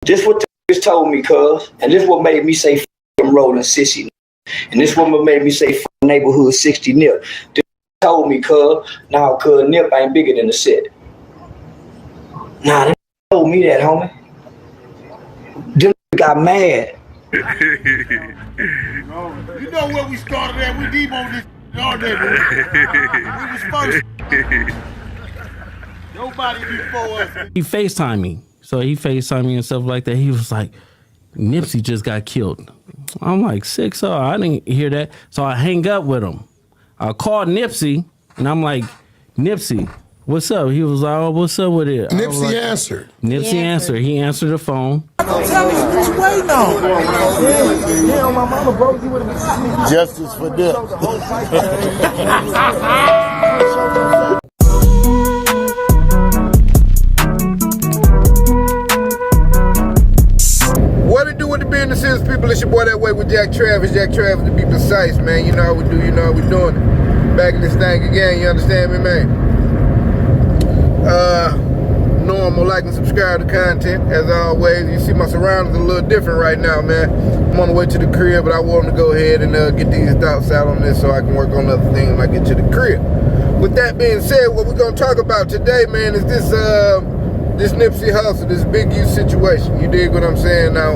This what the told me, cuz. And this what made me say f them rolling sissy. And this what made me say f neighborhood 60 nip. This told me, cuz. Now, cuz nip ain't bigger than the set. Nah, they told me that, homie. Them got mad. You know where we started at. We deep on this all day. We was first. Nobody before us. He FaceTimed me. So he FaceTimed me and stuff like that. He was like, Nipsey just got killed. I'm like, 6-0. I didn't hear that. So I hang up with him. I called Nipsey and I'm like, Nipsey, what's up? He was like, oh, what's up with it? Nipsey like, answered. Nipsey answered. He answered the phone. I'm telling you, what you waiting on? Yeah, my mama broke you with a Justice for Nip. What it do with the business is, people? It's your boy That Way with Jack Travis to be precise, man. You know how we do, you know how we doing it. Back in this thing again, you understand me, man? Normal, like and subscribe to content. As always, you see my surroundings a little different right now, man. I'm on the way to the crib, but I want to go ahead and get these thoughts out on this so I can work on other things when I get to the crib. With that being said, what we're going to talk about today, man, is this Nipsey Hussle, this Big U situation. You dig what I'm saying? Now,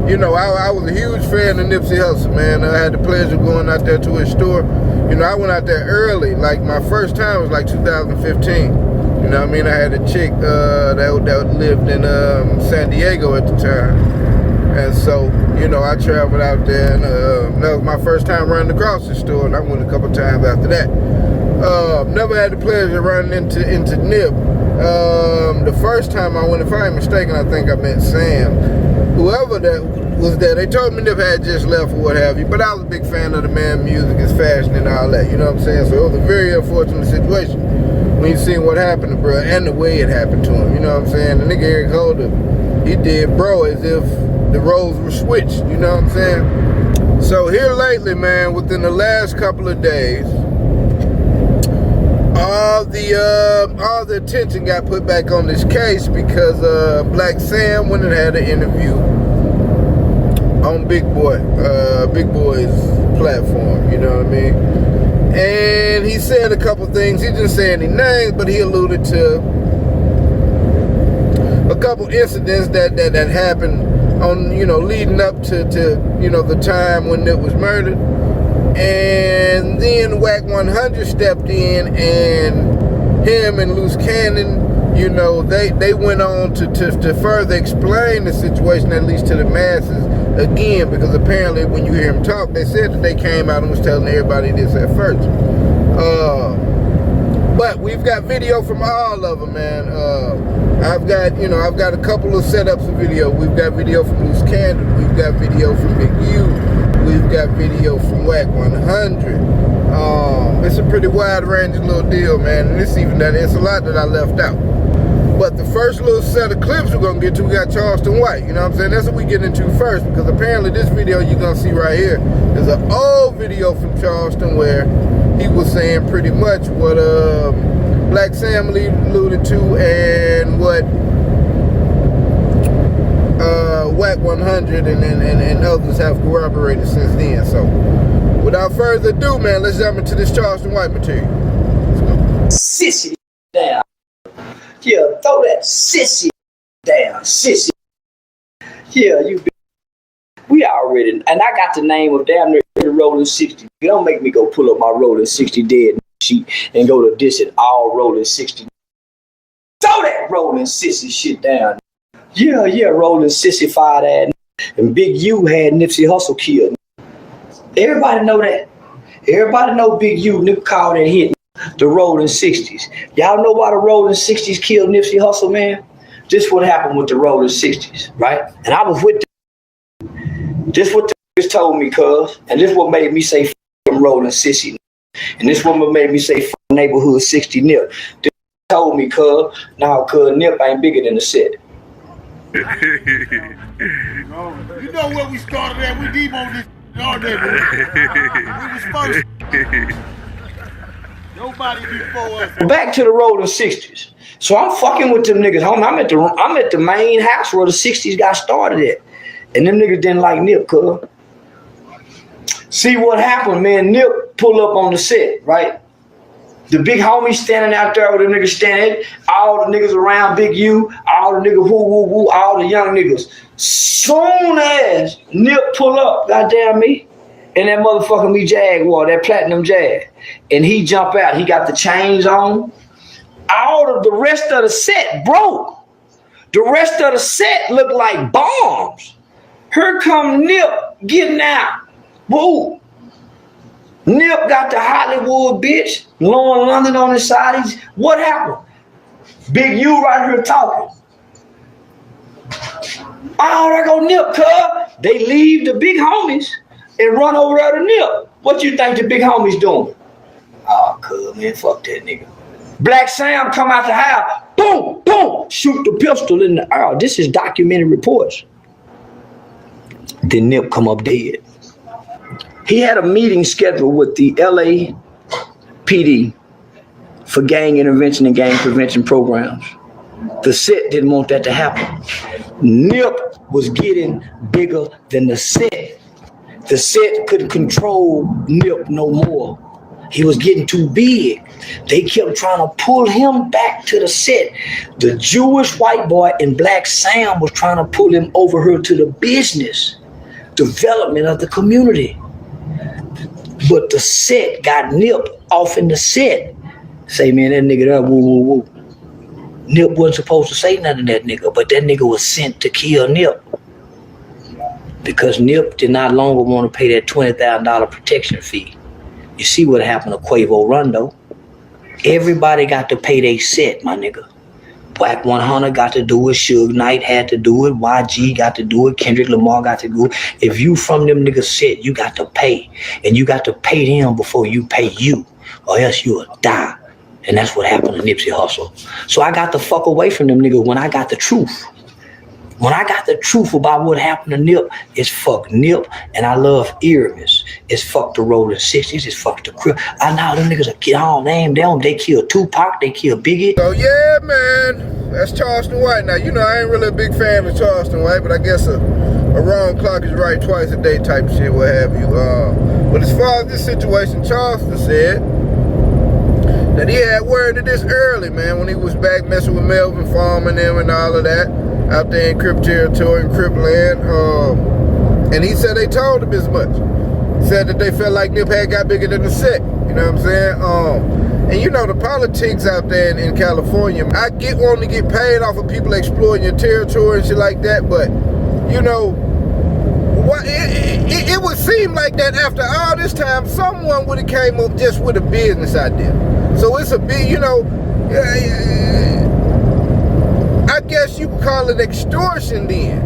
you know, I was a huge fan of Nipsey Hussle, man. I had the pleasure of going out there to his store. You know, I went out there early. Like, my first time was like 2015. You know what I mean? I had a chick that lived in San Diego at the time. And so, you know, I traveled out there, and that was my first time running across the store, and I went a couple times after that. Never had the pleasure of running into Nip. The first time I went, if I ain't mistaken, I think I met Sam. Whoever that was there, they told me Nip had just left or what have you, but I was a big fan of the man, music, his fashion and all that, you know what I'm saying? So it was a very unfortunate situation when you seen what happened to bro and the way it happened to him, you know what I'm saying? The nigga Eric Holder, he did bro as if the roles were switched, you know what I'm saying? So here lately, man, within the last couple of days, all the attention got put back on this case because Black Sam went and had an interview on Big Boy's platform, you know what I mean? And he said a couple things. He didn't say any names, but he alluded to a couple incidents that happened on, you know, leading up to you know, the time when Nip was murdered. And then Wack 100 stepped in, and him and Loose Cannon, you know, they went on to further explain the situation, at least to the masses, again, because apparently when you hear him talk, they said that they came out and was telling everybody this at first. But we've got video from all of them, man. I've got a couple of setups of video. We've got video from Loose Cannon. We've got video from Big U. We've got video from Wack 100. It's a pretty wide-ranging little deal, man. And it's a lot that I left out. But the first little set of clips we're gonna get to, we got Charleston White. You know what I'm saying? That's what we get into first, because apparently this video you're gonna see right here is an old video from Charleston where he was saying pretty much what Black Sam alluded to and what Wack 100 and others have corroborated since then. So without further ado, man, let's jump into this Charleston White material. Let's go. Sissy down. Yeah, throw that sissy down, sissy. Yeah, you. We already, and I got the name of damn near the Rolling 60. Don't make me go pull up my Rolling 60 dead sheet and go to this and all Rolling 60. Throw that Rolling sissy shit down. Yeah, Rolling sissy fired ass. And Big U had Nipsey Hussle killed. Everybody know that. Everybody know Big U. Nip called that hit. The Rolling 60s. Y'all know why the Rolling 60s killed Nipsey Hussle, man? This what happened with the Rolling 60s, right? And I was with them. This what the told me, cuz. And this what made me say f them Rolling sissy. And this what made me say f neighborhood 60 Nip. This told me, cuz. Now, cuz Nip ain't bigger than the set. You know where we started at. We deep on this all day. We was first. Nobody before us. Back to the rolling 60s. So I'm fucking with them niggas, homie. I'm at the main house where the 60s got started at. And them niggas didn't like Nip, cuz. See what happened, man. Nip pull up on the set, right? The big homies standing out there with the niggas standing, all the niggas around Big U, all the niggas woo woo woo, all the young niggas. Soon as Nip pull up, goddamn me, and that motherfucking me Jaguar, that platinum Jag, and he jump out, he got the chains on. All of the rest of the set broke. The rest of the set looked like bombs. Here come Nip getting out. Woo. Nip got the Hollywood bitch, Lauren London on his side. What happened? Big U right here talking. Oh, there go Nip, cuz. They leave the big homies and run over there to Nip. What you think the big homies doing? Oh, cuz, man, fuck that nigga. Black Sam come out the house, boom, boom, shoot the pistol in the air. This is documented reports. Then Nip come up dead. He had a meeting scheduled with the LAPD for gang intervention and gang prevention programs. The set didn't want that to happen. Nip was getting bigger than the set. The set couldn't control Nip no more. He was getting too big. They kept trying to pull him back to the set. The Jewish white boy and Black Sam was trying to pull him over here to the business development of the community. But the set got Nip off in the set. Say, man, that nigga there, woo, woo, woo. Nip wasn't supposed to say nothing to that nigga, but that nigga was sent to kill Nip. Because Nip did not longer want to pay that $20,000 protection fee. You see what happened to Quavo Rondo. Everybody got to pay their set, my nigga. Black 100 got to do it. Suge Knight had to do it. YG got to do it. Kendrick Lamar got to do it. If you from them niggas set, you got to pay. And you got to pay them before you pay you. Or else you'll die. And that's what happened to Nipsey Hussle. So I got the fuck away from them niggas when I got the truth. When I got the truth about what happened to Nip, it's fuck Nip, and I love earrings. It's fuck the rolling 60s, it's fuck the crib. I know them niggas are all named them. They killed Tupac, they killed Biggie. So yeah, man, that's Charleston White. Now, you know, I ain't really a big fan of Charleston White, but I guess a wrong clock is right twice a day type shit, what have you. But as far as this situation, Charleston said that he had word of this early, man, when he was back messing with Melvin Farm and them and all of that. Out there in Crip territory, in Crip land, and he said they told him as much. Said that they felt like Nip had got bigger than the set. You know what I'm saying? And you know the politics out there in California. I get wanting to get paid off of people exploiting your territory and shit like that, but you know, what it would seem like that after all this time, someone would have came up just with a business idea. So it's a big, you know. I guess you could call it extortion then.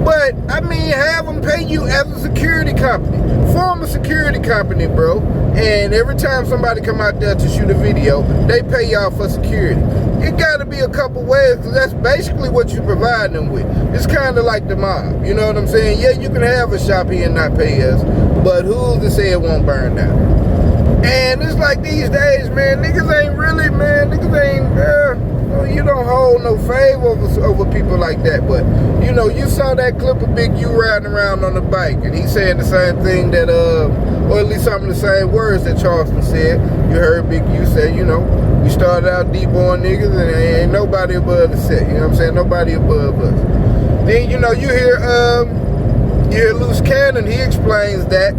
But, I mean, have them pay you as a security company. Form a security company, bro. And every time somebody come out there to shoot a video, they pay y'all for security. It gotta be a couple ways, because that's basically what you provide them with. It's kind of like the mob. You know what I'm saying? Yeah, you can have a shop here and not pay us, but who's to say it won't burn down? And it's like these days, man, niggas ain't really, man, you don't hold no favor over people like that. But, you know, you saw that clip of Big U riding around on the bike, and he's saying the same thing that, or at least some of the same words that Charleston said. You heard Big U say, you know, we started out D-born niggas, and ain't nobody above the set. You know what I'm saying? Nobody above us. Then, you know, you hear Loose Cannon, he explains that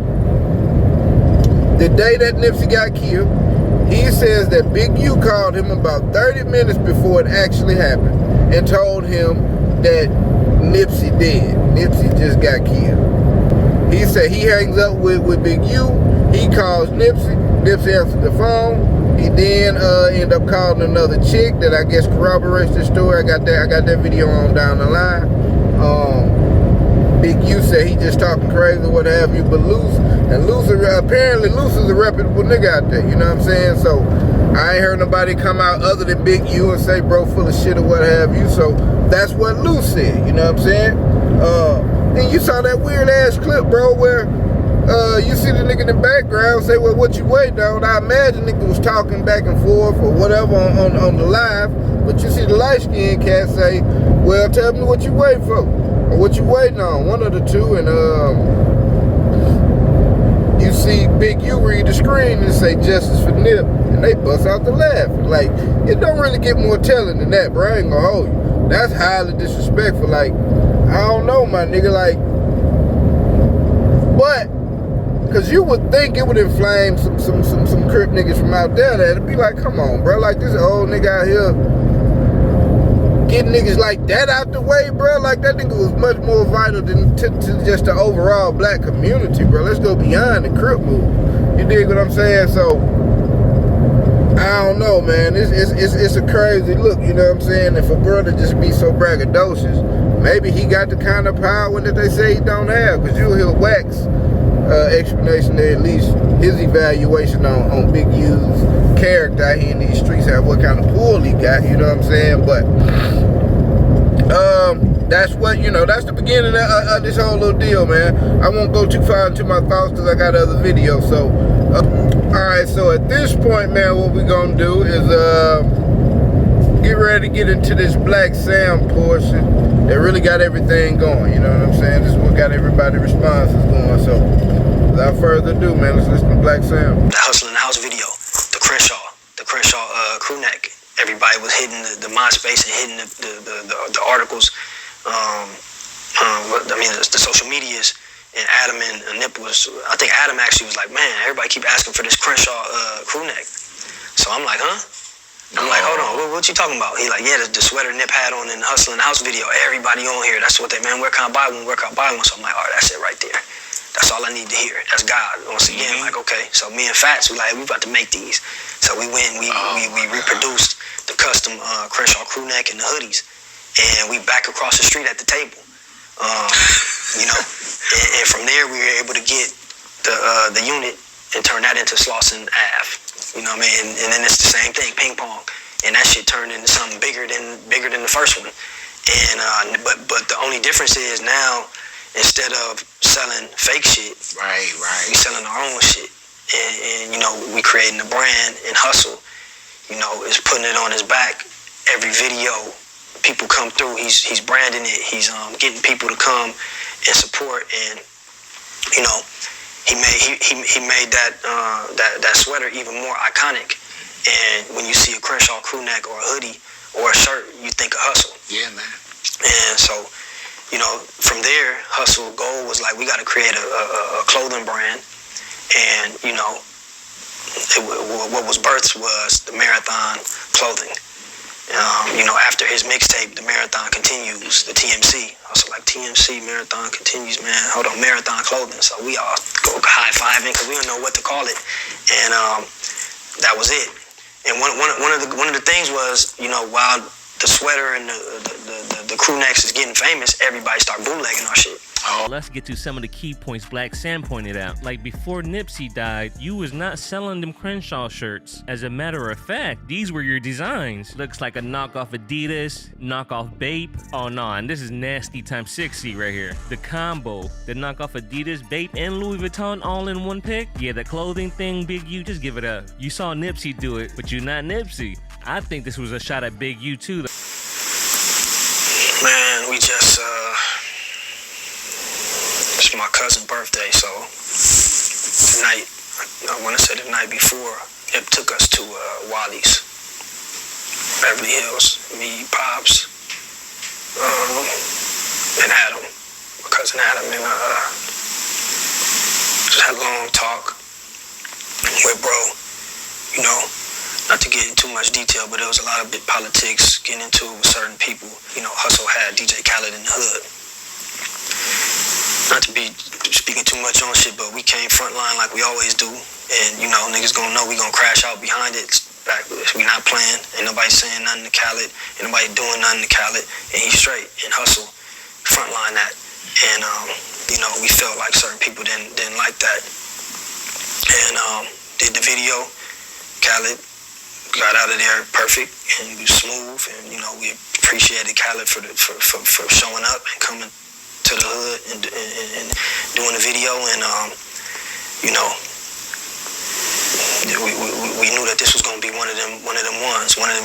the day that Nipsey got killed, he says that Big U called him about 30 minutes before it actually happened and told him that Nipsey dead. Nipsey just got killed. He said he hangs up with Big U. He calls Nipsey. Nipsey answers the phone. He then end up calling another chick that I guess corroborates the story. I got that video on down the line. Big U said he just talking crazy, what have you, but apparently Loose is a reputable nigga out there, you know what I'm saying? So I ain't heard nobody come out other than Big U and say bro full of shit or what have you. So that's what Loose said, you know what I'm saying? Then you saw that weird ass clip, bro, where you see the nigga in the background say, well, what you waiting on? I imagine nigga was talking back and forth or whatever on the live, but you see the light-skinned cat say, well, tell me what you waiting for, or what you waiting on, one of the two, and you see Big U read the screen and say, justice for Nip, and they bust out the laugh. Like, it don't really get more telling than that, bro. I ain't gonna hold you. That's highly disrespectful. Like, I don't know, my nigga, like, but, cause you would think it would inflame some Crip niggas from out there that'd be like, come on, bro, like this old nigga out here getting niggas like that out the way, bro. Like that nigga was much more vital than to just the overall black community, bro. Let's go beyond the Crip move. You dig what I'm saying? So I don't know, man. It's a crazy look, you know what I'm saying? If a brother just be so braggadocious, maybe he got the kind of power that they say he don't have, because you'll hear wax explanation there, at least his evaluation on Big U's character out here in these streets, have what kind of pull he got, you know what I'm saying? But that's what, you know, that's the beginning of this whole little deal, man. I won't go too far into my thoughts because I got other videos. So alright, so at this point, man, what we're gonna do is get ready to get into this Black Sam portion that really got everything going, you know what I'm saying? This is what got everybody's responses going. So without further ado, man, let's listen to Black Sam. The Hussle in the House video, the Crenshaw crew neck. Everybody was hitting the MySpace and hitting the articles. The social medias. And Adam and Nip was, I think Adam actually was like, man, everybody keep asking for this Crenshaw crew neck. So I'm like, huh? I'm like, hold on, what you talking about? He like, yeah, the sweater Nip had on in the Hussle in the House video. Everybody on here, that's what they, man, where can I buy one? Where can I buy one? So I'm like, all right, that's it right there. That's all I need to hear. That's God. Once again, like, okay. So me and Fats, we about to make these. So we went, we reproduced the custom Crenshaw crew neck and the hoodies. And we back across the street at the table. You know, and from there we were able to get the unit and turn that into Slauson Ave. You know what I mean? And then it's the same thing, ping pong, and that shit turned into something bigger than the first one. And but the only difference is now, instead of selling fake shit, right, we selling our own shit. And you know, we creating a brand, and Hussle, you know, is putting it on his back. Every video, people come through, he's branding it, he's getting people to come and support, and you know, he made that sweater even more iconic. And when you see a Crenshaw crew neck or a hoodie or a shirt, you think of Hussle. Yeah, man. And so, you know, from there, Hussle goal was like, we got to create a clothing brand. And you know, what was birthed was the Marathon clothing. You know, after his mixtape, the Marathon Continues, the TMC. I was like, TMC, Marathon Continues, man. Hold on, Marathon Clothing. So we all go high-fiving because we don't know what to call it. And that was it. And one of the things was, you know, while the sweater and the crew necks is getting famous, everybody start bootlegging our shit. Let's get to some of the key points Black Sam pointed out. Like, before Nipsey died, you was not selling them Crenshaw shirts. As a matter of fact, these were your designs. Looks like a knockoff Adidas, knockoff Bape. Oh no, and this is nasty times 60 right here. The combo, the knockoff Adidas, Bape, and Louis Vuitton all in one pick. Yeah, the clothing thing, Big U, just give it up. You saw Nipsey do it, but you're not Nipsey. I think this was a shot at Big U too. Man, we just it's my cousin's birthday, so tonight, I want to say the night before, it took us to Wally's, Beverly Hills, me, Pops, and Adam, my cousin Adam, and just had a long talk with bro, you know, not to get into too much detail, but there was a lot of big politics getting into it with certain people. You know, Hussle had DJ Khaled in the hood. Not to be speaking too much on shit, but we came frontline like we always do. And, you know, niggas gonna know we gonna crash out behind it. We not playing. Ain't nobody saying nothing to Khaled. Ain't nobody doing nothing to Khaled. And he's straight. And Hussle frontline that. And, you know, we felt like certain people didn't like that. And did the video. Khaled got out of there perfect and smooth. And, you know, we appreciated Khaled for showing up and coming to the hood and doing the video. And you know, we knew that this was gonna be one of them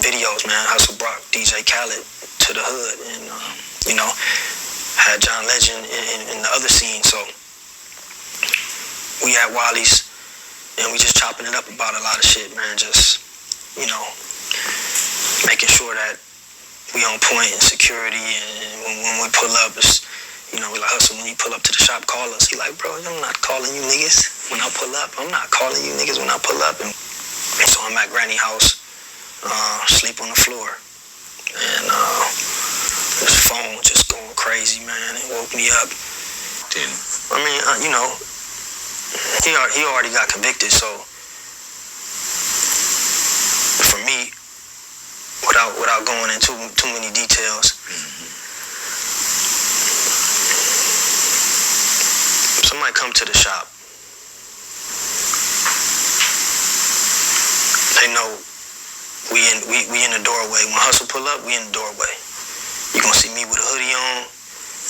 videos, man. Hussle brought DJ Khaled to the hood, and you know, had John Legend in the other scene. So we at Wally's, and we just chopping it up about a lot of shit, man. Just, you know, making sure that we on point in security, and when we pull up, it's, you know, we like, Hussle, when you pull up to the shop, call us. He like, bro, I'm not calling you niggas when I pull up. I'm not calling you niggas when I pull up. And so I'm at Granny house, sleep on the floor. And his phone just going crazy, man. It woke me up. Then, I mean, you know, he already got convicted, so for me, without going into too many details, somebody come to the shop. They know we in the doorway. When Hussle pull up, we in the doorway. You gonna see me with a hoodie on,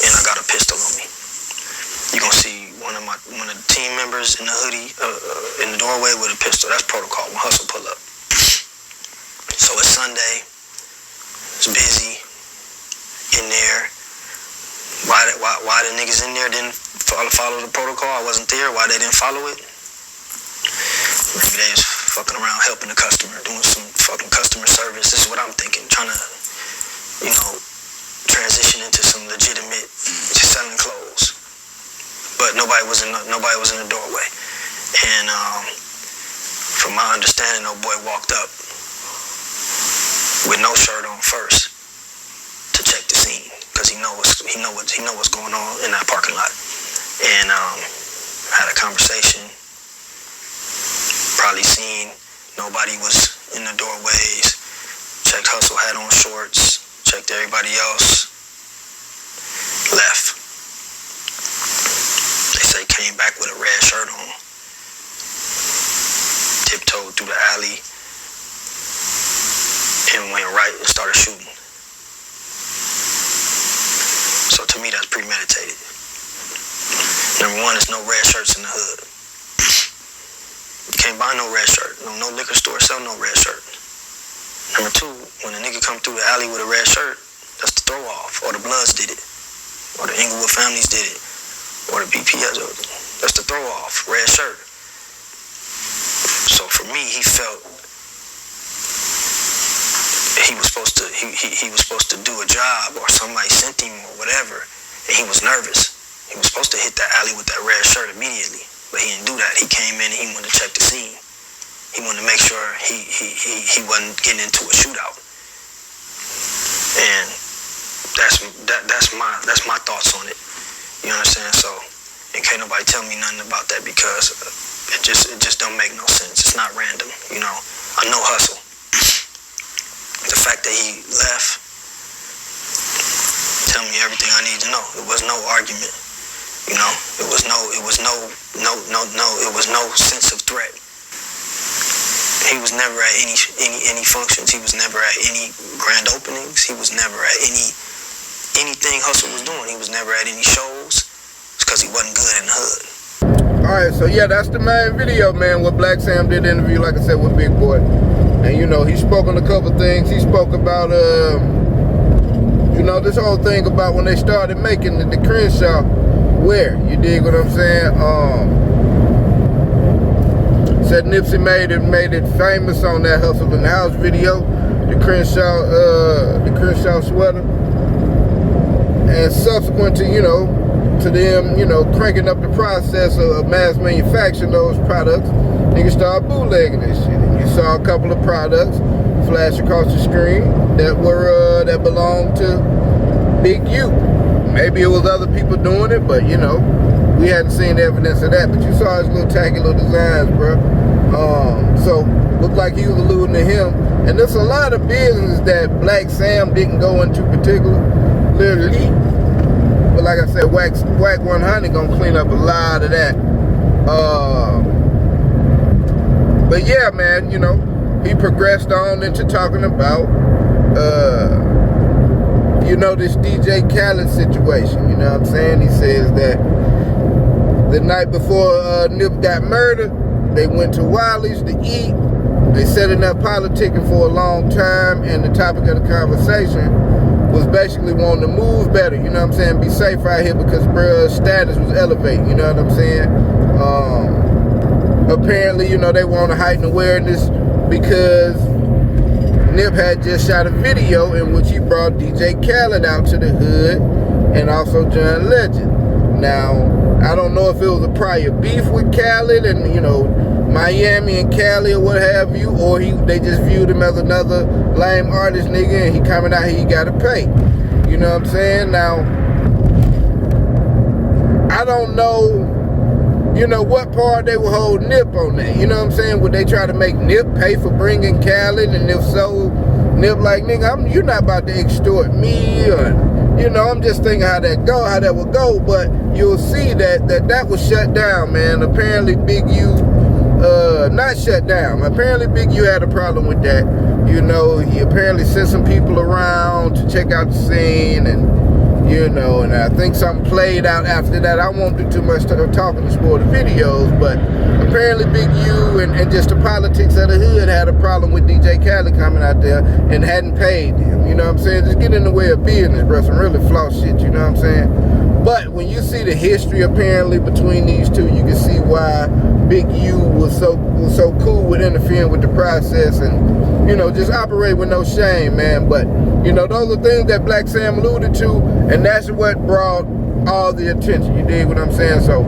and I got a pistol on me. You gonna see one of the team members in the hoodie in the doorway with a pistol. That's protocol when Hussle pull up. So it's Sunday. It's busy in there. Why the niggas in there didn't follow the protocol? I wasn't there. Why they didn't follow it? Maybe they was fucking around helping the customer, doing some fucking customer service. This is what I'm thinking. Trying to, you know, transition into some legitimate selling clothes. But nobody was in the doorway. And from my understanding, old boy walked up with no shirt on first to check the scene, because he know what's going on in that parking lot. And had a conversation. Probably seen nobody was in the doorways. Checked Hussle had on shorts. Checked everybody else. Left. They say came back with a red shirt on. Tiptoed through the alley and went right and started shooting. So to me, that's premeditated. Number one, there's no red shirts in the hood. You can't buy no red shirt. No liquor store sell no red shirt. Number two, when a nigga come through the alley with a red shirt, that's the throw off. Or the Bloods did it. Or the Inglewood families did it. Or the BPS. That's the throw off. Red shirt. So for me, he felt he was supposed to do a job, or somebody sent him or whatever, and he was nervous. He was supposed to hit that alley with that red shirt immediately, but he didn't do that. He came in and he wanted to check the scene. He wanted to make sure he wasn't getting into a shootout. And that's my thoughts on it. You understand? So, and can't nobody tell me nothing about that, because it just don't make no sense. It's not random. You know, I know Hussle. The fact that he left tell me everything I need to know. It was no argument. You know, it was no sense of threat. He was never at any functions. He was never at any grand openings. He was never at anything Hussle was doing. He was never at any shows. It's because he wasn't good in the hood. Alright, so yeah, that's the main video, man. What Black Sam did the interview, like I said, with Big Boy. And you know, he spoke on a couple things. He spoke about you know, this whole thing about when they started making the Crenshaw wear. You dig what I'm saying? Said Nipsey made it famous on that Hussle in the House video, the Crenshaw sweater. And subsequent to, you know, to them, you know, cranking up the process of mass manufacturing those products, niggas started bootlegging this shit. And you saw a couple of products flash across the screen that were that belonged to Big U. Maybe it was other people doing it, but you know, we hadn't seen evidence of that. But you saw his little tacky little designs, bro. So looked like he was alluding to him. And there's a lot of business that Black Sam didn't go into particularly. But like I said, Wack 100 gonna clean up a lot of that. But yeah, man, you know, he progressed on into talking about, you know, this DJ Khaled situation. You know what I'm saying? He says that The night before Nip got murdered, they went to Wiley's to eat. They sat in there politicking for a long time, and the topic of the conversation was basically wanting to move better, you know what I'm saying? Be safe out here because bruh's status was elevating, you know what I'm saying? Apparently, you know, they want to heighten awareness because Nip had just shot a video in which he brought DJ Khaled out to the hood and also John Legend. Now, I don't know if it was a prior beef with Khaled and, you know, Miami and Cali or what have you, or they just viewed him as another lame artist nigga and he coming out here, he gotta pay. You know what I'm saying? Now, I don't know, you know, what part they would hold Nip on that. You know what I'm saying? Would they try to make Nip pay for bringing Khaled? And if so, Nip like, nigga, you're not about to extort me, or, you know, I'm just thinking how that would go. But you'll see that was shut down, man. Apparently Big U, not shut down. Apparently Big U had a problem with that. You know, he apparently sent some people around to check out the scene, and, you know, and I think something played out after that. I won't do too much talking to spoil the videos, but apparently Big U and just the politics of the hood had a problem with DJ Khaled coming out there and hadn't paid him. You know what I'm saying? Just get in the way of business, bro. Some really floss shit, you know what I'm saying? But when you see the history apparently between these two, you can see why Big U was so cool with interfering with the process and, you know, just operate with no shame, man. But, you know, those are things that Black Sam alluded to, and that's what brought all the attention. You dig what I'm saying? So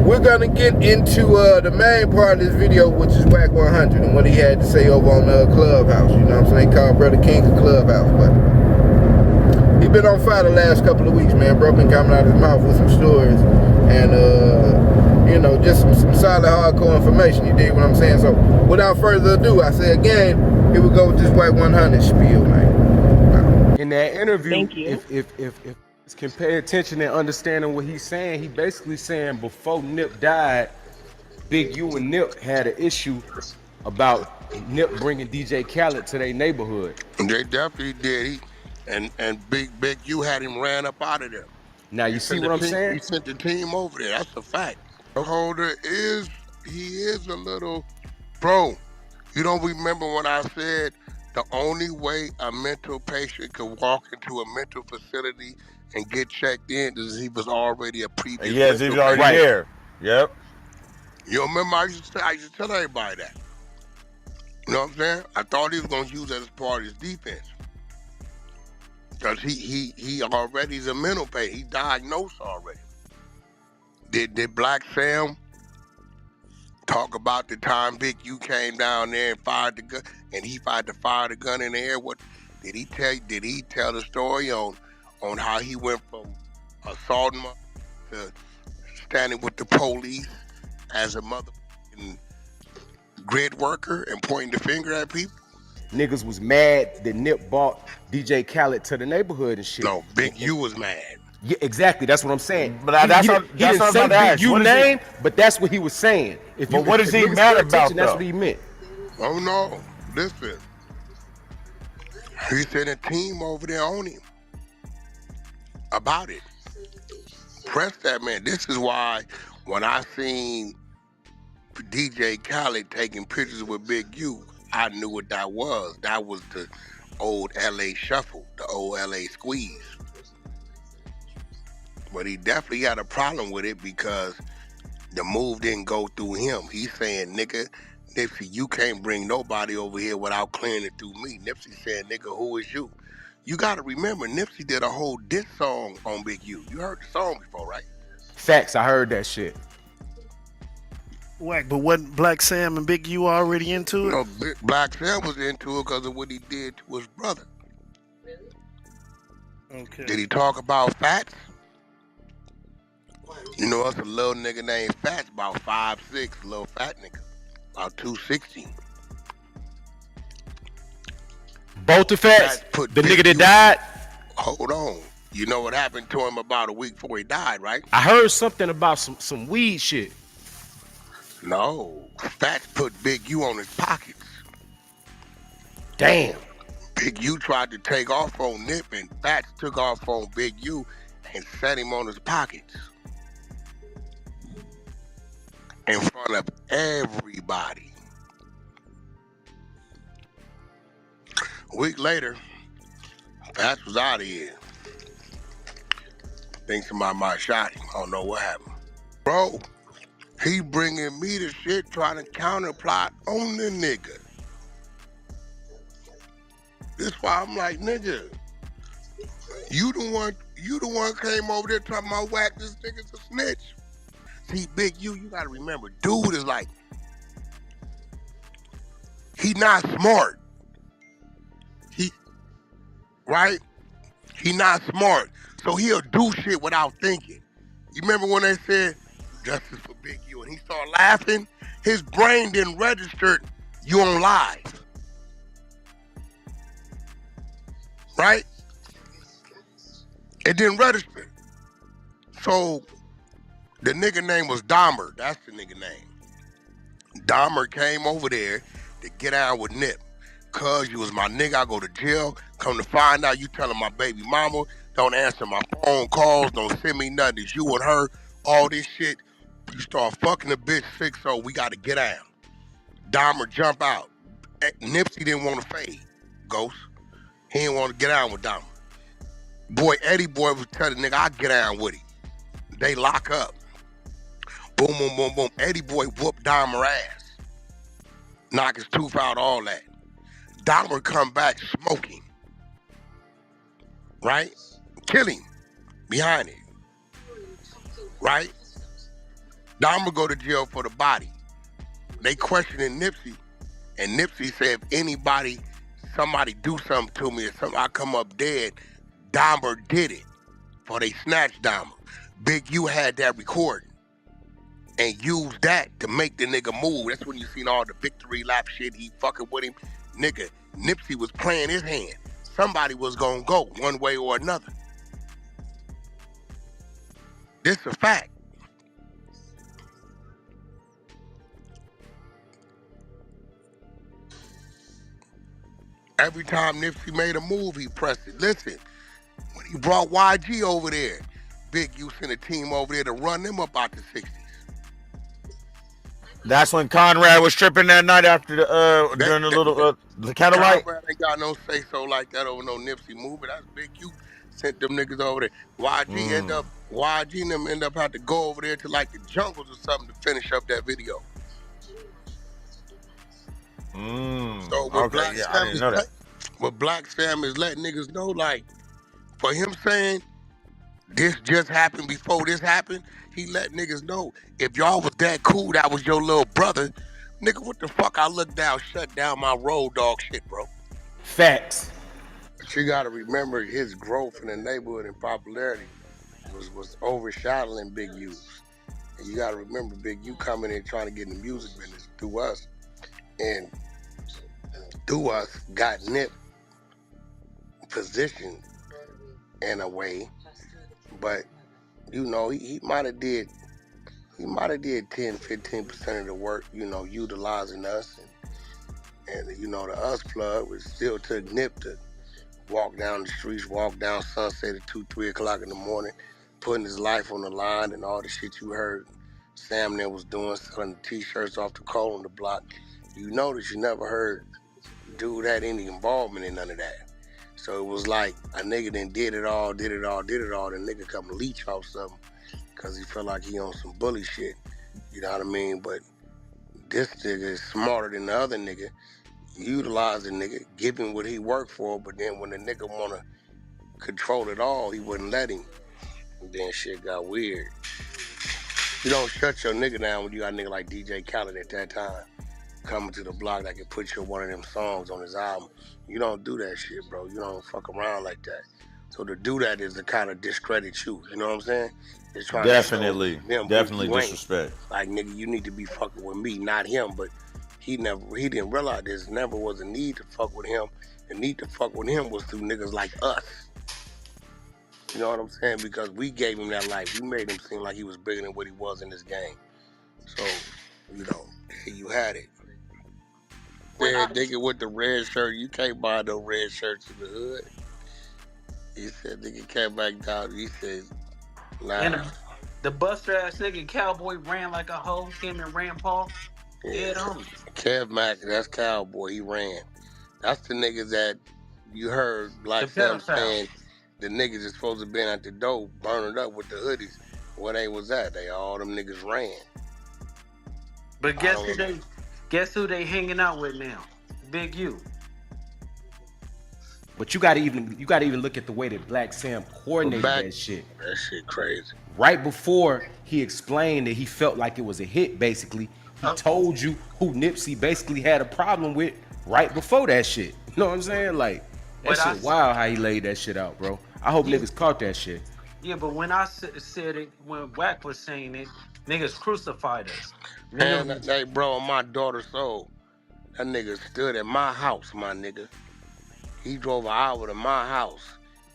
we're gonna get into the main part of this video, which is Wack 100 and what he had to say over on Clubhouse. You know what I'm saying? He called Brother King of Clubhouse, but he been on fire the last couple of weeks, man. Bro been coming out of his mouth with some stories and you know, just some solid hardcore information. You dig what I'm saying? So without further ado, I say again, here we go with this Wack 100 spiel, man. In that interview, if can pay attention and understanding what he's saying, he basically saying before Nip died, Big U and Nip had an issue about Nip bringing DJ Khaled to their neighborhood. They definitely did. And Big U had him ran up out of there. Now you see what I'm saying? He sent the team over there. That's a fact. Holder is a little bro. You don't remember when I said the only way a mental patient could walk into a mental facility and get checked in is he was already a previous. Yes, he was already there. Yep. You remember I used to tell everybody that. You know what I'm saying? I thought he was gonna use that as part of his defense. Because he already is a mental patient. He diagnosed already. Did Black Sam talk about the time Big U came down there and fired the gun, and he tried to fire the gun in the air? What did he tell? Did he tell the story on how he went from assaulting to standing with the police as a motherfucking grid worker and pointing the finger at people? Niggas was mad that Nip bought DJ Khaled to the neighborhood and shit. No, Big U was mad. Yeah, exactly. That's what I'm saying. But that's what he didn't say Big U name, but that's what he was saying. But what is he mad about, though? That's what he meant. Oh no, listen. He sent a team over there on him about it. Press that man. This is why when I seen DJ Khaled taking pictures with Big U, I knew what that was. That was the old LA shuffle, the old LA squeeze. But he definitely had a problem with it because the move didn't go through him. He's saying, nigga, Nipsey, you can't bring nobody over here without clearing it through me. Nipsey saying, nigga, who is you? You gotta remember, Nipsey did a whole diss song on Big U. You heard the song before, right? Facts, I heard that shit. Wack, but wasn't Black Sam and Big U already into it? No, Black Sam was into it because of what he did to his brother. Okay. Did he talk about Fats? You know, us a little nigga named Fats, about 5'6", little fat nigga, about 260. Both the Fats, the nigga that died? Hold on. You know what happened to him about a week before he died, right? I heard something about some weed shit. No, Fats put Big U on his pockets. Damn. Big U tried to take off on Nip, and Fats took off on Big U and set him on his pockets. in front of everybody. A week later, Patch was out of here. Think somebody might have shot him. I don't know what happened. Bro, he bringing me the shit trying to counterplot on the nigga. This why I'm like, nigga, you the one came over there talking about whack this nigga's a snitch. See, Big U, you gotta remember, dude is like, he not smart. Right? He not smart. So he'll do shit without thinking. You remember when they said, justice for Big U, and he started laughing? His brain didn't register you on live. Right? It didn't register. So the nigga name was Dahmer. That's the nigga name. Dahmer came over there to get out with Nip. Cuz you was my nigga, I go to jail. Come to find out you telling my baby mama, don't answer my phone calls, don't send me nothing. It's you and her, all this shit. You start fucking the bitch 6-0, we gotta get out. Dahmer jump out. Nipsey didn't want to fade, Ghost. He didn't want to get out with Dahmer. Boy, Eddie Boy was telling the nigga, I get out with him. They lock up. Boom, boom, boom, boom. Eddie Boy whooped Dahmer ass. Knock his tooth out, all that. Dahmer come back smoking. Right? Kill him behind it. Right? Dahmer go to jail for the body. They questioning Nipsey, and Nipsey said, if somebody do something to me or I come up dead, Dahmer did it. For they snatched Dahmer. Big U had that recording and used that to make the nigga move. That's when you seen all the victory lap shit. He fucking with him. Nigga, Nipsey was playing his hand. Somebody was gonna go one way or another. This is a fact. Every time Nipsey made a move, he pressed it. Listen, when he brought YG over there, Big U sent a team over there to run them up out the 60s. That's when Conrad was tripping that night after during the candlelight. Conrad ain't got no say so like that over no Nipsey move, but that's Big U sent them niggas over there. YG and them end up had to go over there to like the jungles or something to finish up that video. So what Black Sam is letting niggas know, like, for him saying this just happened before this happened, he let niggas know, if y'all was that cool, that was your little brother, nigga, what the fuck I look down, shut down my road dog shit, bro. Facts. But you gotta remember his growth in the neighborhood and popularity was overshadowing Big U's. And you gotta remember Big U coming in trying to get in the music business through us. And through us got Nip positioned in a way, but you know, he might have did 10-15% of the work, you know, utilizing us and you know, the us plug, which still took Nip to walk down the streets, walk down Sunset at 2-3 o'clock in the morning, putting his life on the line and all the shit you heard Sam there was doing, selling the t-shirts off the coal on the block. You notice you never heard dude had any involvement in none of that. So it was like a nigga then did it all, the nigga come leech off something because he felt like he on some bully shit. You know what I mean? But this nigga is smarter than the other nigga. Utilize the nigga, give him what he worked for, but then when the nigga wanna control it all, he wouldn't let him. And then shit got weird. You don't shut your nigga down when you got a nigga like DJ Khaled at that time coming to the block that can put you one of them songs on his album. You don't do that shit, bro. You don't fuck around like that. So to do that is to kind of discredit you. You know what I'm saying? It's trying Definitely. to show them Definitely disrespect. Like, nigga, you need to be fucking with me, not him. But he didn't realize there's never was a need to fuck with him. The need to fuck with him was through niggas like us. You know what I'm saying? Because we gave him that life. We made him seem like he was bigger than what he was in this game. So, you know, you had it. Yeah, nigga with the red shirt, you can't buy no red shirts in the hood. He said, nigga came back down, he said, nah. And The buster ass nigga Cowboy ran like a hoe. Him and Rand Paul. Dead homies. Kev Mack, that's Cowboy. He ran. That's the niggas that you heard The Black Sam pedophile. saying the niggas is supposed to be at the door burning up with the hoodies. Where they was at? They all them niggas ran. But guess who they hanging out with now? Big U. But you gotta even look at the way that Black Sam coordinated that shit. That shit crazy. Right before he explained that he felt like it was a hit, basically, he told you who Nipsey basically had a problem with right before that shit. You know what I'm saying? Like, that shit wild how he laid that shit out, bro. I hope niggas caught that shit. Yeah, but when I said it, when Wack was saying it, niggas crucified us. Man, hey, bro, my daughter's soul. That nigga stood at my house, my nigga. He drove an hour to my house,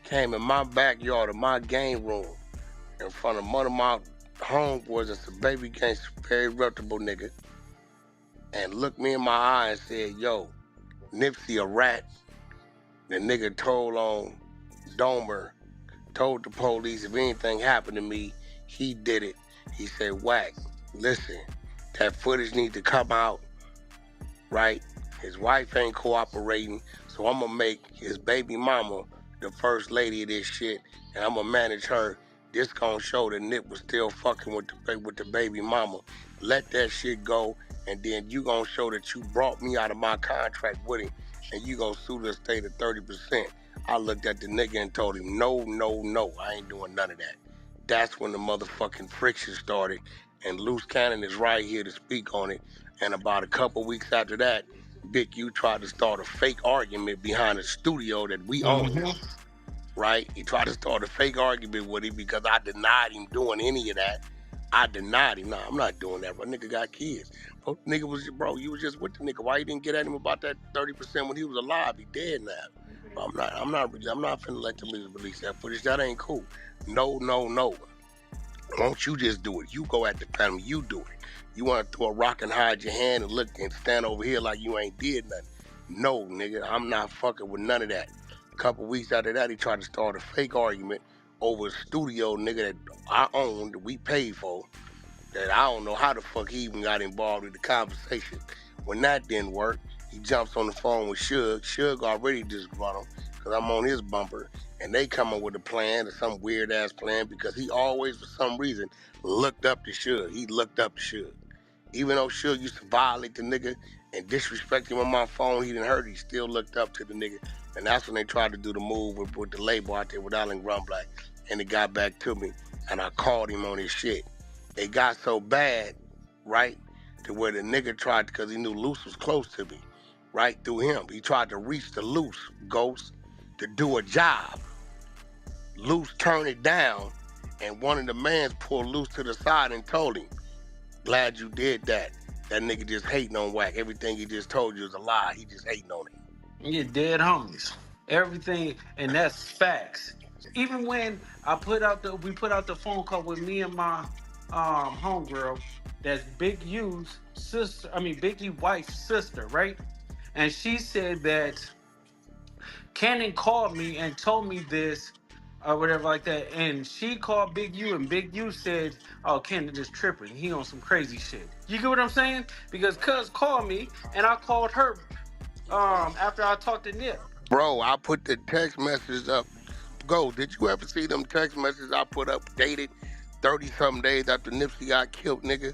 came in my backyard of my game room, in front of one of my homeboys that's a baby gangster, very reputable nigga, and looked me in my eye and said, yo, Nipsey a rat. The nigga told on Domer, told the police if anything happened to me, he did it. He said, Wack, listen, that footage need to come out, right? His wife ain't cooperating, so I'm gonna make his baby mama the first lady of this shit, and I'm gonna manage her. This gonna show that Nip was still fucking with the baby mama. Let that shit go, and then you gonna show that you brought me out of my contract with him, and you gonna sue the estate at 30%. I looked at the nigga and told him, no, I ain't doing none of that. That's when the motherfucking friction started, and Loose Cannon is right here to speak on it. And about a couple weeks after that, Big U tried to start a fake argument behind the studio that we own, right? He tried to start a fake argument with him because I denied him doing any of that. I denied him. Nah, I'm not doing that, bro. Nigga got kids. Bro, nigga was, bro, you was just with the nigga. Why you didn't get at him about that 30% when he was alive? He dead now. Bro, I'm not finna let them release that footage. That ain't cool. No. Won't you just do it? You go at the family, you do it. You want to throw a rock and hide your hand and look and stand over here like you ain't did nothing. No, nigga, I'm not fucking with none of that. A couple weeks after that, he tried to start a fake argument over a studio, nigga, that I owned, that we paid for, that I don't know how the fuck he even got involved in the conversation. When that didn't work, he jumps on the phone with Suge. Suge already disgruntled because I'm on his bumper, and they come up with a plan, or some weird-ass plan, because he always, for some reason, looked up to Suge. He looked up to Suge. Even though Suge used to violate the nigga and disrespect him on my phone, he didn't hurt. He still looked up to the nigga. And that's when they tried to do the move with the label out there with Allen Grunblatt. And it got back to me, and I called him on his shit. It got so bad, right, to where the nigga tried, because he knew Loose was close to me, right, through him. He tried to reach the Loose Ghost to do a job. Loose turned it down, and one of the mans pulled Loose to the side and told him, glad you did that. That nigga just hating on Wack. Everything he just told you is a lie. He just hating on it. You dead homies. Everything, and that's facts. Even when we put out the phone call with me and my homegirl, that's Big U's sister. I mean Big U's wife's sister, right? And she said that Cannon called me and told me this or whatever like that. And she called Big U, and Big U said, oh, Cannon just tripping. He on some crazy shit. You get what I'm saying? Because Cuz called me and I called her after I talked to Nip. Bro, I put the text messages up. Go, did you ever see them text messages I put up dated 30-something days after Nipsey got killed, nigga?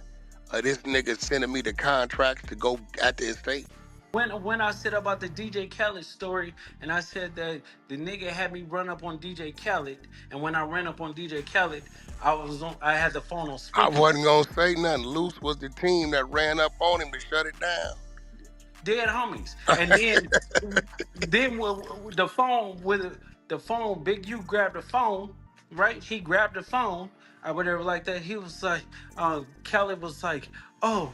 This nigga sending me the contracts to go at the estate. When I said about the DJ Khaled story, and I said that the nigga had me run up on DJ Khaled, and when I ran up on DJ Khaled, I had the phone on speaker. I wasn't gonna say nothing. Loose was the team that ran up on him to shut it down. Dead homies. And then with the phone, Big U grabbed the phone, right? He grabbed the phone or whatever like that. He was like, Khaled was like, oh,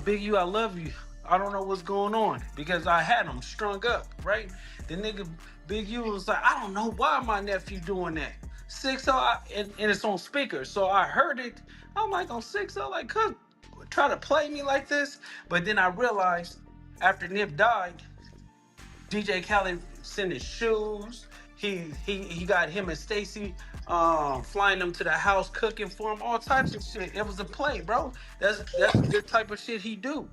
Big U, I love you. I don't know what's going on, because I had him strung up, right? The nigga Big U was like, I don't know why my nephew doing that. 6-0, and it's on speaker, so I heard it. I'm like, on 6-0, like, cuz try to play me like this. But then I realized after Nip died, DJ Khaled sent his shoes. He got him and Stacy flying them to the house, cooking for him, all types of shit. It was a play, bro. That's the type of shit he do.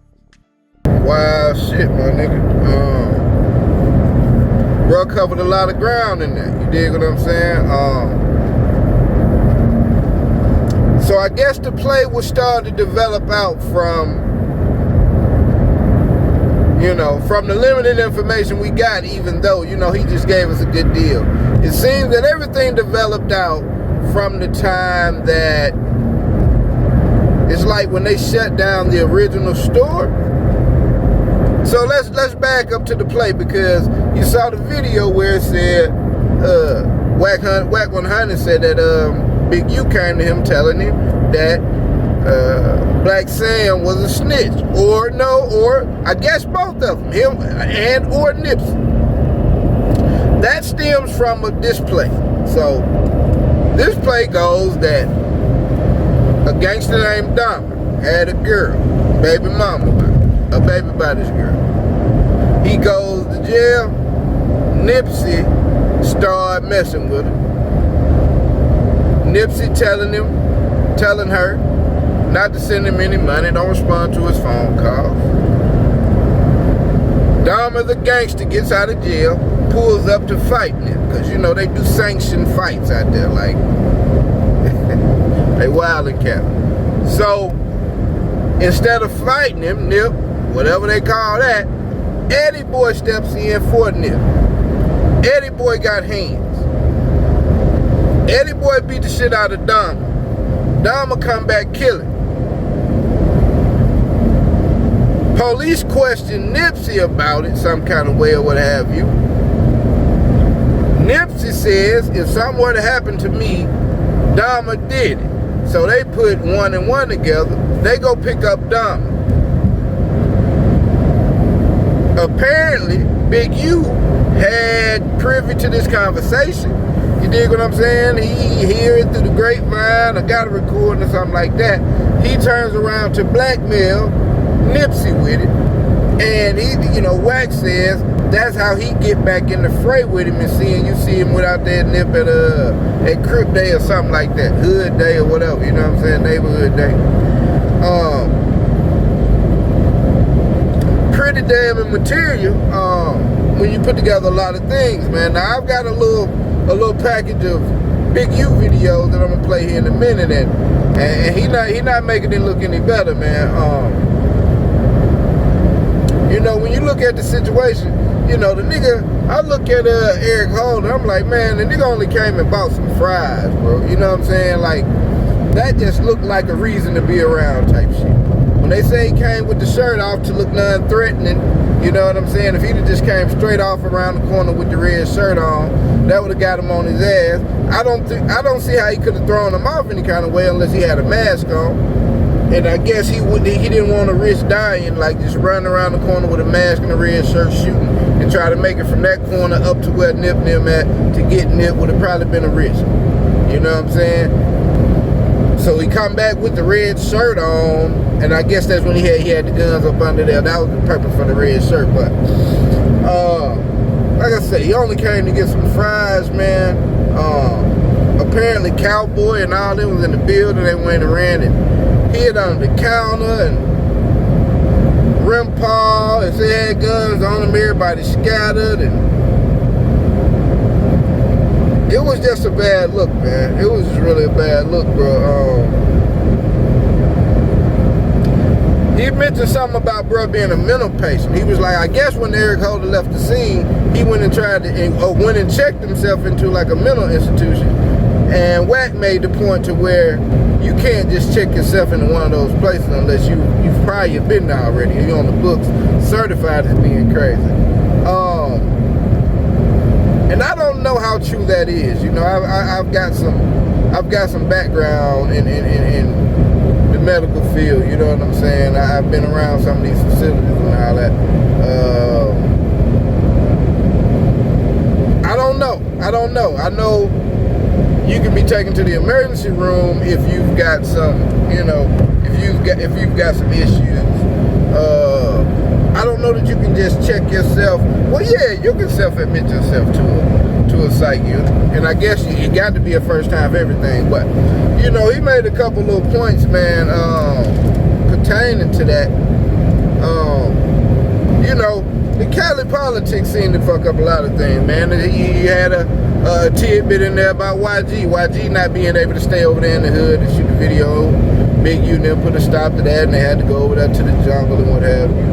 Wild shit, my nigga. Bro covered a lot of ground in that. You dig what I'm saying? So I guess the play was starting to develop out from, you know, from the limited information we got, even though, you know, he just gave us a good deal. It seems that everything developed out from the time that it's like when they shut down the original store. So let's back up to the play, because you saw the video where it said Wack 100 said that Big U came to him telling him that Black Sam was a snitch, or I guess both of them, him and or Nipsey. That stems from this play. So this play goes that a gangster named Dahmer had a girl, baby mama, a baby by this girl. He goes to jail. Nipsey started messing with her. Nipsey telling her not to send him any money, don't respond to his phone calls. Dahmer the gangster gets out of jail, pulls up to fight him, because you know they do sanctioned fights out there, like they wild and cat. So instead of fighting him, Nip, whatever they call that, Eddie Boy steps in for Nip. Eddie Boy got hands. Eddie Boy beat the shit out of Dahmer. Dahmer come back killing. Police question Nipsey about it some kind of way or what have you. Nipsey says if something were to happen to me, Dahmer did it. So they put 1 and 1 together. They go pick up Dahmer. Apparently, Big U had privy to this conversation. You dig what I'm saying? He hear it through the grapevine, or got a recording or something like that. He turns around to blackmail Nipsey with it. And he, you know, Wack says that's how he get back in the fray with him, and you see him without that Nip at Crip Day or something like that, Hood Day or whatever, you know what I'm saying, Neighborhood Day. Pretty damn material when you put together a lot of things, man. Now I've got a little package of Big U videos that I'm gonna play here in a minute, and he not making it look any better, man. You know, when you look at the situation, you know, the nigga, I look at Eric Holder, I'm like, man, the nigga only came and bought some fries, bro. You know what I'm saying? Like, that just looked like a reason to be around type shit. When they say he came with the shirt off to look non-threatening, you know what I'm saying? If he'd have just came straight off around the corner with the red shirt on, that would have got him on his ass. I don't see how he could have thrown him off any kind of way unless he had a mask on. And I guess he didn't want to risk dying, like just running around the corner with a mask and a red shirt shooting, and try to make it from that corner up to where Nip at to get Nip would have probably been a risk. You know what I'm saying? So he come back with the red shirt on, and I guess that's when he had the guns up under there. That was the purpose for the red shirt. But like I said, he only came to get some fries, man. Apparently Cowboy and all them was in the building. They went around and hid on the counter, and Rim Paul, and they had guns on them. Everybody scattered, and it was just a bad look, man. It was just really a bad look, bro. He mentioned something about bro being a mental patient. He was like, I guess when Eric Holder left the scene, he went and went and checked himself into like a mental institution. And Wack made the point to where you can't just check yourself into one of those places unless you've probably been there already. You're on the books, certified as being crazy. And I don't know how true that is. You know, I've got some background in the medical field. You know what I'm saying? I've been around some of these facilities and all that. I don't know. I know you can be taken to the emergency room if you've got some, you know, if you've got some issues. I don't know that you can just check yourself. Well, yeah, you can self-admit yourself to it. to a site, and I guess it got to be a first time for everything. But you know, he made a couple little points, man, pertaining to that. You know, the Cali politics seemed to fuck up a lot of things, man. He had a tidbit in there about YG not being able to stay over there in the hood and shoot the video. Big U and them put a stop to that, and they had to go over there to the jungle and what have you.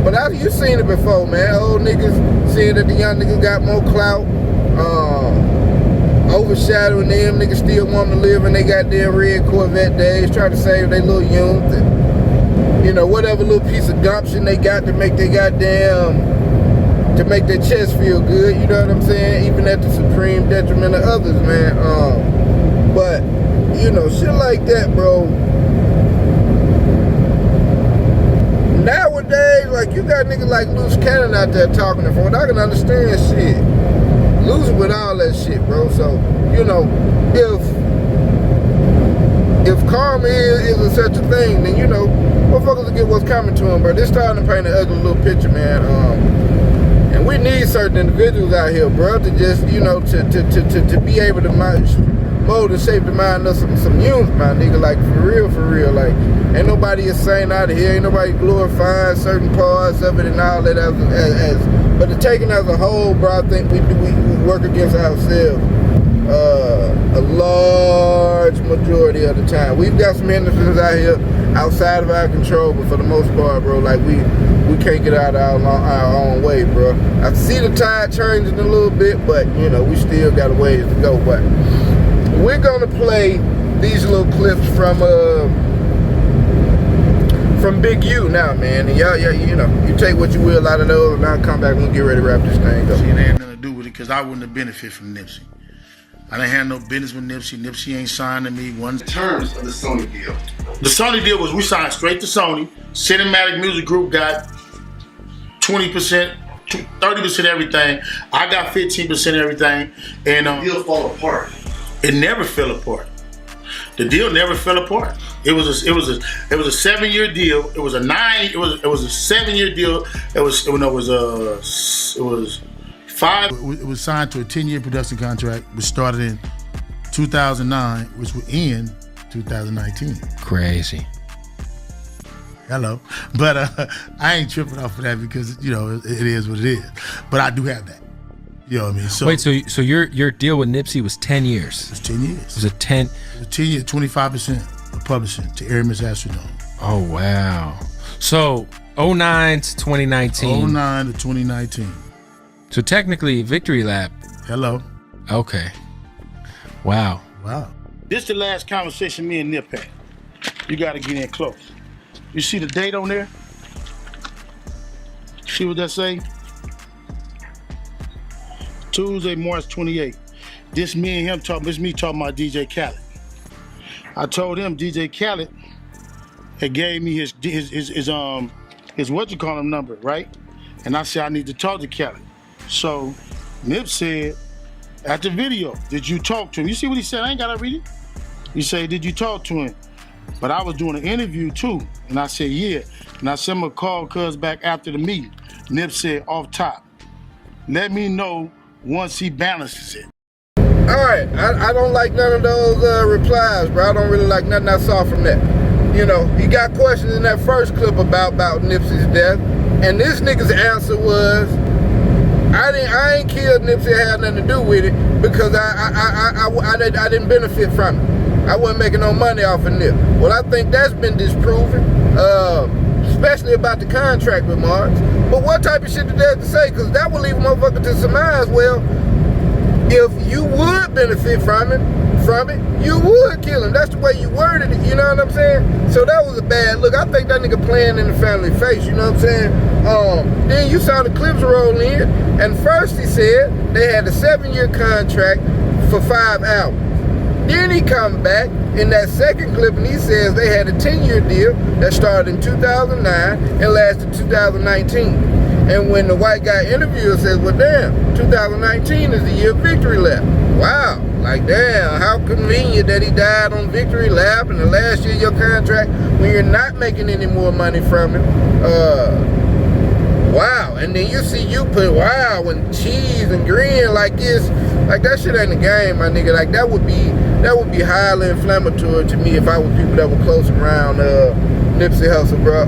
But you seen it before, man. Old niggas seeing that the young niggas got more clout, overshadowing them. Niggas still want to live in they goddamn red Corvette days, try to save their little youth, and, you know, whatever little piece of gumption they got to make their chest feel good, you know what I'm saying? Even at the supreme detriment of others, man. But, you know, shit like that, bro. Nowadays, like, you got niggas like Loose Cannon out there talking to phone. I can understand shit. Losing with all that shit, bro. So, you know, if karma is such a thing, then, you know, motherfuckers will get what's coming to them, bro. They're starting to paint an ugly little picture, man. And we need certain individuals out here, bro, to just, you know, to be able to mold and shape the mind of some youth, my nigga. Like, for real. Like, ain't nobody insane out of here. Ain't nobody glorifying certain parts of it and all that but the taking as a whole, bro, I think we work against ourselves a large majority of the time. We've got some hindrances out here outside of our control, but for the most part, bro, like, we can't get out of our own way, bro. I see the tide changing a little bit, but, you know, we still got a ways to go. But we're gonna play these little clips from Big U now, man. And y'all, you know, you take what you will out of those, and I'll come back and we'll get ready to wrap this thing up. See, it ain't nothing to do with it, because I wouldn't have benefited from Nipsey. I didn't have no business with Nipsey. Nipsey ain't signed to me one. In terms of the Sony deal. The Sony deal was we signed straight to Sony. Cinematic Music Group got 20%, 30% everything. I got 15% everything. And the deal fall apart. It never fell apart. The deal never fell apart. It was a 7-year deal. It was a 7-year deal. It was 5. It was signed to a 10-year production contract, which started in 2009, which will end 2019. Crazy. Hello. But I ain't tripping off of that because, you know, it is what it is. But I do have that. You know what I mean? So, wait, so your deal with Nipsey was 10 years? It was 10 years. It was a 10 years, 25% of publishing to Aramis Astrodome. Oh, wow. So 09 to 2019. 09 to 2019. So technically, Victory Lap. Hello. Okay. Wow. This is the last conversation me and Nip had. You got to get in close. You see the date on there? See what that say? Tuesday, March 28th. This me and him talking. This me talking about DJ Khaled. I told him DJ Khaled had gave me his what you call him number, right? And I said I need to talk to Khaled. So Nip said at the video, did you talk to him? You see what he said? I ain't gotta read it. He said, did you talk to him? But I was doing an interview too, and I said yeah. And I sent him a call cuz back after the meeting. Nip said off top, let me know once he balances it. All right, I don't like none of those replies, bro. I don't really like nothing I saw from that. You know, he got questions in that first clip about Nipsey's death, and this nigga's answer was, I ain't killed Nipsey, had nothing to do with it because I didn't benefit from it. I wasn't making no money off of Nip. Well, I think that's been disproven, especially about the contract with Marks. But what type of shit did that to say? Because that would leave a motherfucker to surmise, well, if you would benefit from it, you would kill him. That's the way you worded it, you know what I'm saying? So that was a bad look. I think that nigga playing in the family face, you know what I'm saying? Then you saw the clips roll in, and first he said they had a 7-year contract for 5 albums. Then he come back in that second clip and he says they had a 10-year deal that started in 2009 and lasted 2019. And when the white guy interviewer says, well, damn, 2019 is the year of Victory Lap. Wow, like, damn, how convenient that he died on Victory Lap and the last year of your contract when you're not making any more money from it. wow. And then you see you put wow and cheese and green like this. Like that shit ain't a game, my nigga. Like that would be highly inflammatory to me if I was people that were close around Nipsey Hussle, bro.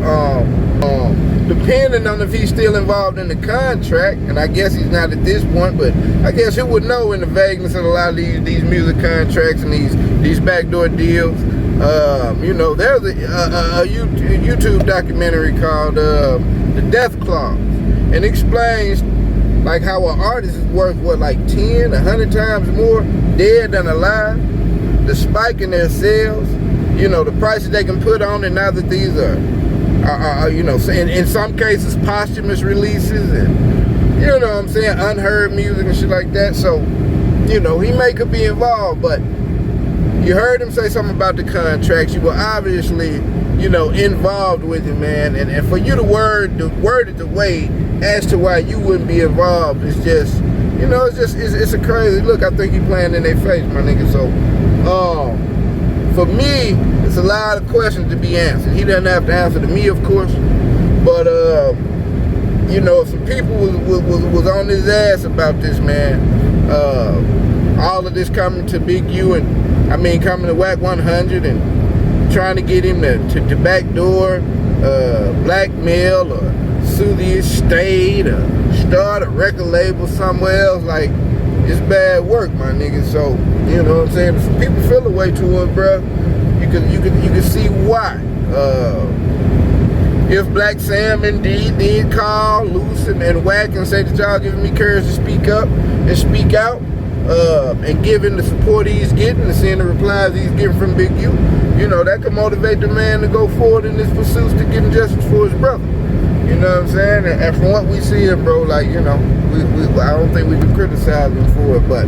Depending on if he's still involved in the contract, and I guess he's not at this point, but I guess he would know in the vagueness of a lot of these music contracts and these backdoor deals. You know, there's a YouTube documentary called The Death Clause, and it explains like how an artist is worth what, like 10, 100 times more dead than alive. The spike in their sales, you know, the prices they can put on it now that these are you know, in some cases posthumous releases and, you know what I'm saying, unheard music and shit like that. So, you know, he could be involved, but you heard him say something about the contracts. You were obviously, you know, involved with it, man. And for you to word it the way as to why you wouldn't be involved is just, you know, it's a crazy look. I think he playing in their face, my nigga. So, for me, it's a lot of questions to be answered. He doesn't have to answer to me, of course, but you know, some people was on his ass about this, man. All of this coming to Big U and coming to Whack 100 and trying to get him to backdoor, blackmail or sue the estate or start a record label somewhere else. Like, it's bad work, my nigga. So, you know what I'm saying? Some people feel the way to it, bro. You can see why. If Black Sam indeed did call Loose and Whack and say that y'all giving me courage to speak up and speak out, and giving the support he's getting and seeing the replies he's getting from Big U, you know, that could motivate the man to go forward in his pursuits to getting justice for his brother. You know what I'm saying? And from what we see him, bro, like, you know, I don't think we can criticize him for it, but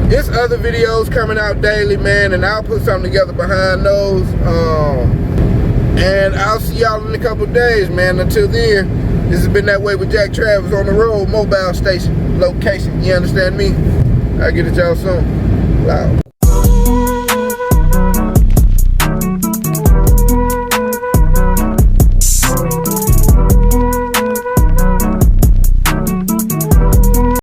there's other videos coming out daily, man, and I'll put something together behind those. And I'll see y'all in a couple of days, man. Until then, this has been That Way with Jack Travis on the road, mobile station, location. You understand me? I'll get at y'all soon. Loud.